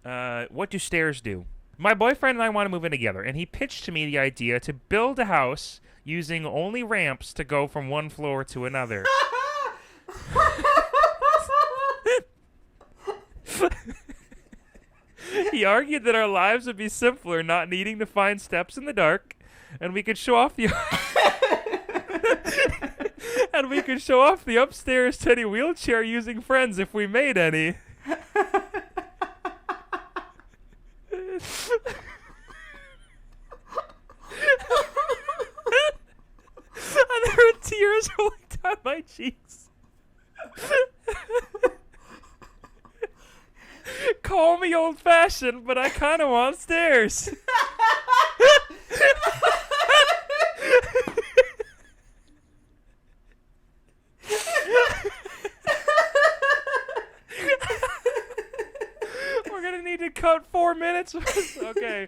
What do stairs do? My boyfriend and I want to move in together, and he pitched to me the idea to build a house using only ramps to go from one floor to another. He argued that our lives would be simpler not needing to find steps in the dark, and we could show off the and we could show off the upstairs teddy wheelchair using friends if we made any. And there were tears rolling down my cheeks. Call me old-fashioned, but I kind of want stairs. We're going to need to cut 4 minutes. Okay.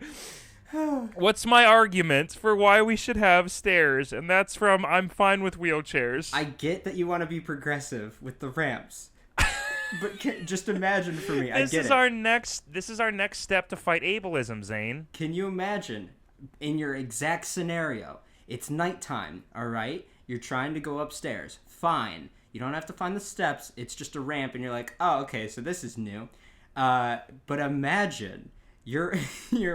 What's my argument for why we should have stairs? And that's from I'm fine with wheelchairs. I get that you want to be progressive with the ramps. But just imagine for me, This is our next step to fight ableism, Zane. Can you imagine, in your exact scenario, it's nighttime, all right? You're trying to go upstairs. Fine. You don't have to find the steps. It's just a ramp, and you're like, oh, okay, so this is new. But imagine you're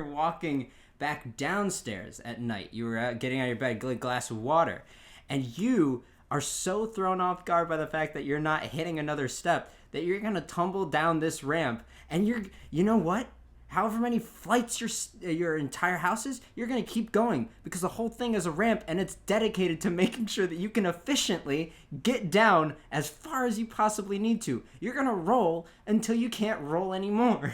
walking back downstairs at night. You were getting out of your bed, get a glass of water, and you are so thrown off guard by the fact that you're not hitting another step that you're going to tumble down this ramp. And you know what? However many flights your entire house is, you're going to keep going because the whole thing is a ramp and it's dedicated to making sure that you can efficiently get down as far as you possibly need to. You're going to roll until you can't roll anymore.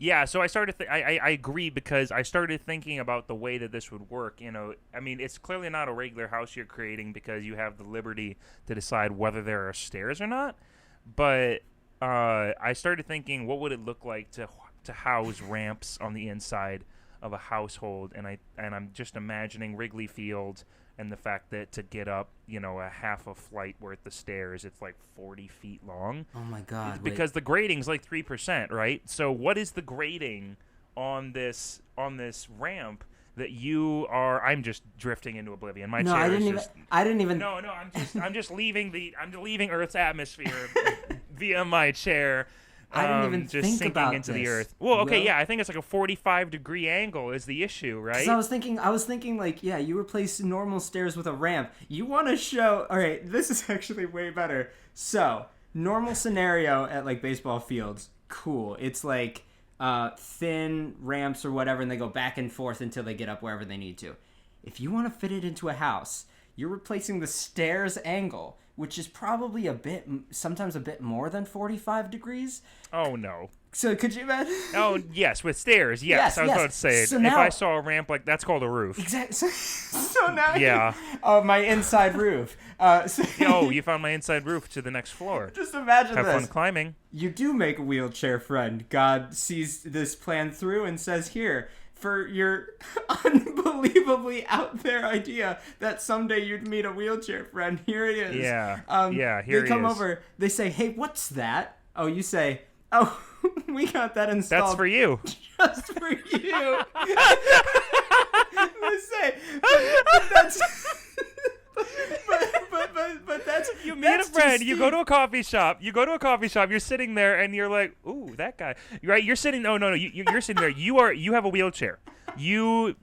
Yeah, so I started. I agree because I started thinking about the way that this would work. You know, I mean, it's clearly not a regular house you're creating because you have the liberty to decide whether there are stairs or not. But I started thinking, what would it look like to house ramps on the inside of a household? And I'm just imagining Wrigley Field and the fact that to get up, you know, a half a flight worth of stairs, it's like 40 feet long. Oh my God! Because the grading's like 3%, right? So what is the grading on this ramp that you are? I'm just drifting into oblivion. My chair I didn't even. No, I'm just leaving Earth's atmosphere via my chair. I didn't even just think sinking about into this. the earth. Well, okay, Will? yeah, I think it's like a 45-degree angle is the issue, right? Because I was thinking like, yeah, you replace normal stairs with a ramp. You want to show? All right, this is actually way better. So, normal scenario at like baseball fields, cool. It's like thin ramps or whatever, and they go back and forth until they get up wherever they need to. If you want to fit it into a house, you're replacing the stairs angle, which is probably sometimes a bit more than 45 degrees. Oh, no. So could you imagine? Oh, yes, with stairs, yes. I was about to say it. So if now, I saw a ramp, like, that's called a roof. Exactly. So now Yeah. my inside roof. You found my inside roof to the next floor. Just imagine Have this. fun climbing. You do make a wheelchair friend. God sees this plan through and says, here, for your unbelievably out there idea that someday you'd meet a wheelchair friend, here it is. Yeah. Here they come he is. over, they say, hey, what's that? Oh, you say, oh, we got that installed. That's for you. Just for you. They say, but that's... But that's you meet a friend. You go to a coffee shop. You're sitting there, and you're like, "Ooh, that guy." Right? You're sitting. No. You're sitting there. You have a wheelchair. You.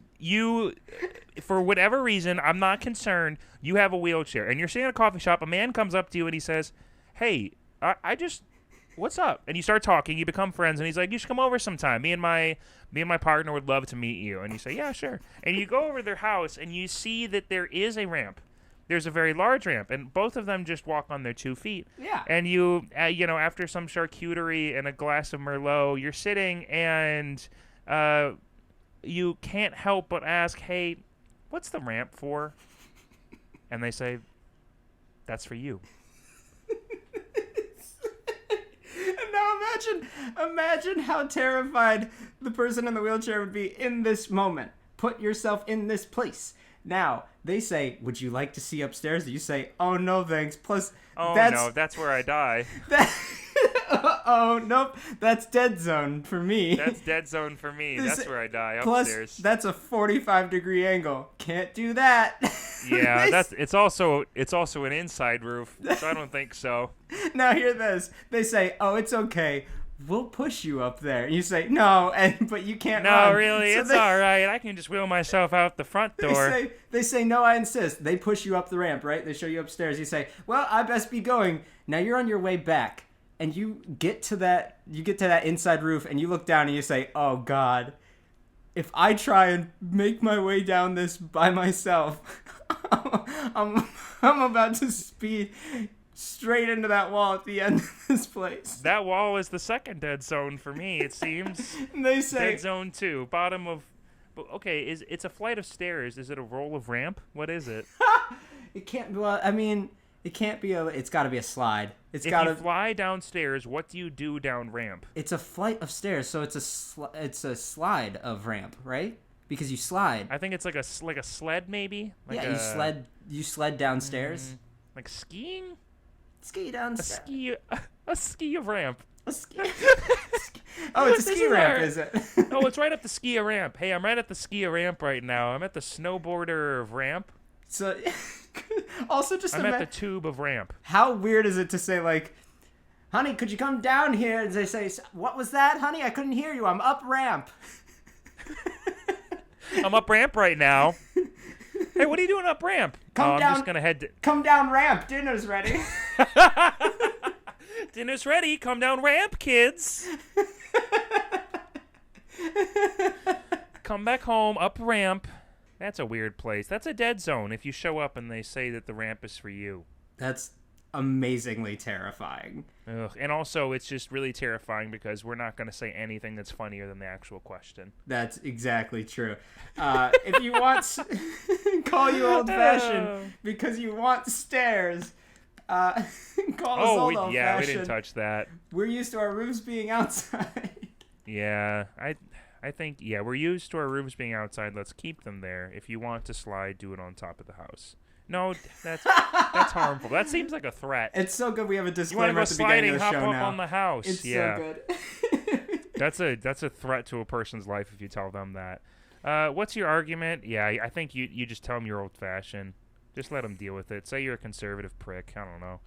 For whatever reason, I'm not concerned. You have a wheelchair, and you're sitting at a coffee shop. A man comes up to you and he says, "Hey, I just, what's up?" And you start talking. You become friends, and he's like, "You should come over sometime. Me and my partner would love to meet you." And you say, "Yeah, sure." And you go over to their house, and you see that there is a ramp. There's a very large ramp, and both of them just walk on their 2 feet. Yeah. And you after some charcuterie and a glass of Merlot, you're sitting, and you can't help but ask, "Hey, what's the ramp for?" And they say, "That's for you." And now imagine how terrified the person in the wheelchair would be in this moment. Put yourself in this place. Now, they say, would you like to see upstairs? You say, oh, no, thanks. Plus, that's where I die. Oh, nope. That's dead zone for me. That's dead zone for me. That's where I die, Plus, upstairs. that's a 45-degree angle. Can't do that. Yeah, it's also an inside roof, so I don't think so. Now hear this. They say, "Oh, it's okay. We'll push you up there." And you say, "No," but you can't No, run. really, So it's all right. I can just wheel myself out the front door. They say, "No, I insist." They push you up the ramp, right? They show you upstairs. You say, "Well, I best be going." Now you're on your way back, and you get to that inside roof, and you look down and you say, "Oh God, if I try and make my way down this by myself, I'm about to speed straight into that wall at the end of this place." That wall is the second dead zone for me, it seems. And they say, Dead zone 2, bottom of... Okay, it's a flight of stairs. Is it a roll of ramp? What is it? it can't. Well, I mean, it can't be a. It's got to be a slide. If you fly downstairs, what do you do down ramp? It's a flight of stairs, so it's a slide of ramp, right? Because you slide. I think it's like a sled, maybe. You sled downstairs. Like skiing. Ski downstairs. A ski of ramp. A ski. Oh, it's a ski ramp, is it? Oh, it's right up the ski ramp. Hey, I'm right at the ski ramp right now. I'm at the snowboarder of ramp. So, also just I'm at the tube of ramp. How weird is it to say, like, "Honey, could you come down here?" And they say, "What was that, honey? I couldn't hear you. I'm up ramp." I'm up ramp right now. Hey, what are you doing up ramp? I'm just gonna head. Come down ramp. Dinner's ready. Dinner's ready. Come down ramp, kids. Come back home, up ramp. That's a weird place. That's a dead zone if you show up and they say that the ramp is for you. That's amazingly terrifying. Ugh. And also, it's just really terrifying because we're not going to say anything that's funnier than the actual question. That's exactly true. If you want... call you old-fashioned because you want stairs. Call us old-fashioned. Yeah, we didn't touch that. We're used to our roofs being outside. Yeah, I think, yeah, we're used to our roofs being outside. Let's keep them there. If you want to slide, do it on top of the house. No, that's harmful. That seems like a threat. It's so good we have a You want to disclaimer go at the beginning sliding, of the hop show up now. on the house. It's yeah. so good. That's a threat to a person's life if you tell them that. What's your argument? Yeah, I think you just tell them you're old-fashioned. Just let them deal with it. Say you're a conservative prick. I don't know.